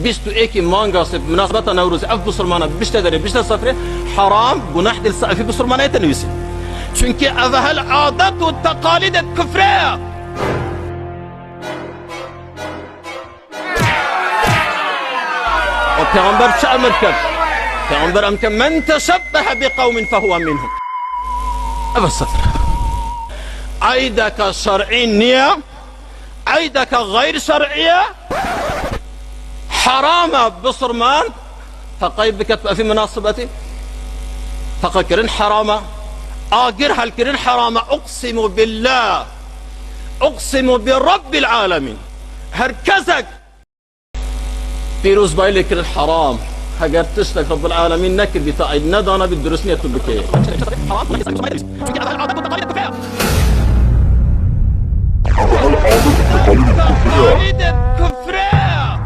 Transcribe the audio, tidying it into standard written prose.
21 مانگاسی مناسبت نوروز اف بسرمانه بیشتر داره بیشتر سفره حرام گناه دل صافی بسرمانه تنویسی چونکه اوهل عادت و تقالید کفره و پیغمبر چه امر کرد؟ پیغمبر امر کرد من تشبه بقوم فهو منهم. اول سفر عیدک شرعی نیه عیدک غیر شرعیه حرام بصرمان تقايب بكت في مناسبتي تقكرن حرامة آجر هالكرن حرامة أقسم بالله أقسم برب العالمين هركزك في روز بايلي كرن حرام هجر تشتك رب العالمين نكر بتاعي ندانا بالدرسنية تبكي كفرية